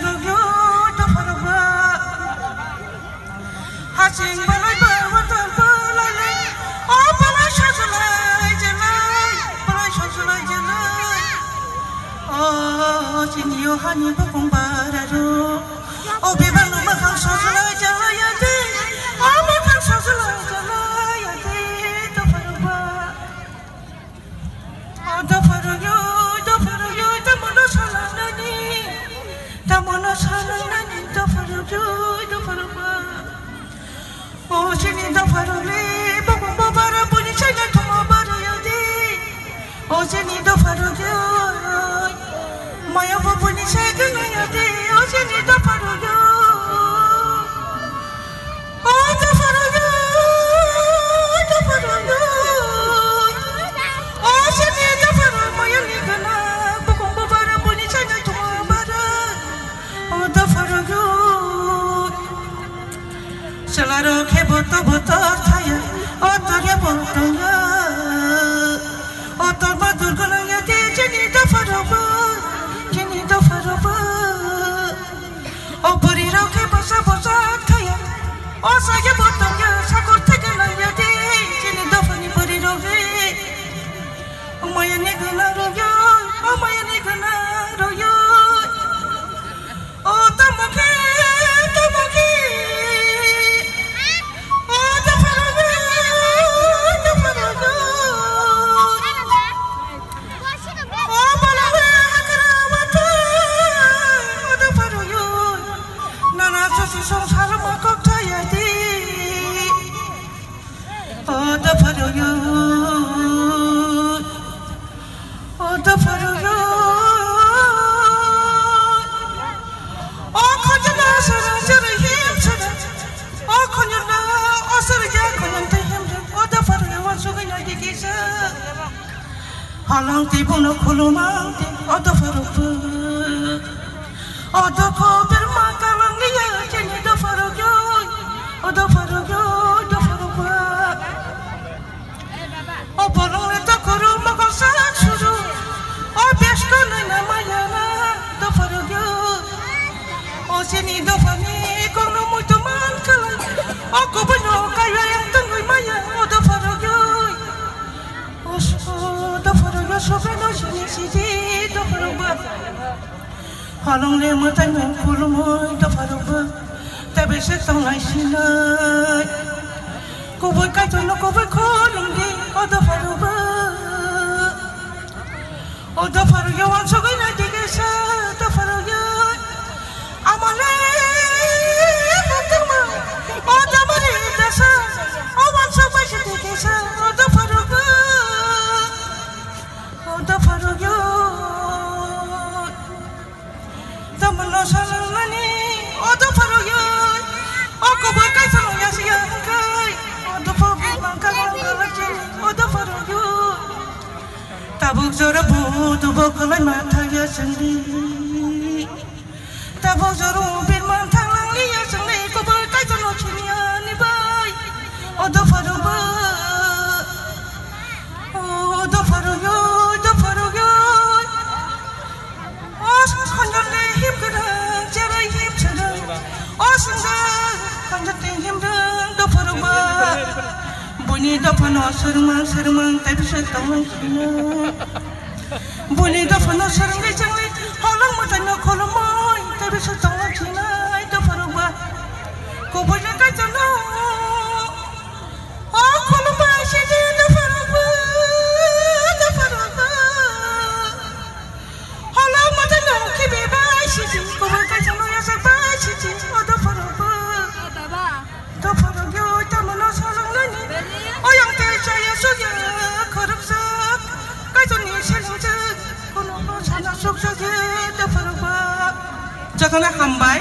rugyo to farwa haching balai ba watar balai o balai shazulai jalai o jinyo hani ba kong bararo o bebang no ma khang shazulai jalai ade o ma khang shazulai jalai ade to farwa o to farwa Tamono salani to farwa o chini to farule bobo bara buni chana to bara yadi o chini to farule maya bobo ni chana yadi o chini to farule o to farule o chini to farule maya ni kana bobo bara buni chana to Selaro ke botol thaya otor ya botolnya otor badur golanya de jeni da faroba o puri ro ke bosa thaya o sa ke botolnya sakor theke lanya de jeni da fani puri ro he o maya ni gana ro yo o tamoke Halang tibu no kulumang odo farupu odo ko bermakalang liya jeni do farugyo odo farupu o bolong leto kuru makal salat suru o besko na mayana do farugyo o jeni do fani kono muito man kalang o kubuno kaya yang tunggu maya odo farugyo Sobrano jeni siji do faruba halong le matai men kulmoy do faruba tabe se tong lai sinai ko boy kai to no ko boy kolong di o do faruga wan so gai na dige sa do faruga amale o do mari da sa o wan so bai se dige sa o do faruga Odo farugyo, tamono salani. Odo farugyo, oko bakai salanya siangkai. Odo farugyo mangkalangkalaki. Odo farugyo, tabuk zora budu bokalai mataya sendi. Tabuk zora ubin mantalang liya sendi. Ko bakai salanya chiniani bai. Odo farugyo, odo farugyo. Bunyi dapano sermang tapi setahun kini. Bunyi dapano serang lecang halang matanya kolomai tapi setahun kini itu perubah. Kau boleh kata no, oh kolomai sih itu perubah. Halang matanya kibebas sih, kau boleh kata no ya sebab sih, ada perubah. Do farugyo tamono salang lani. Oyang percaya suya korupsak. Kaito ni selingjak kono sana suksa je do farugba. Jangan hambai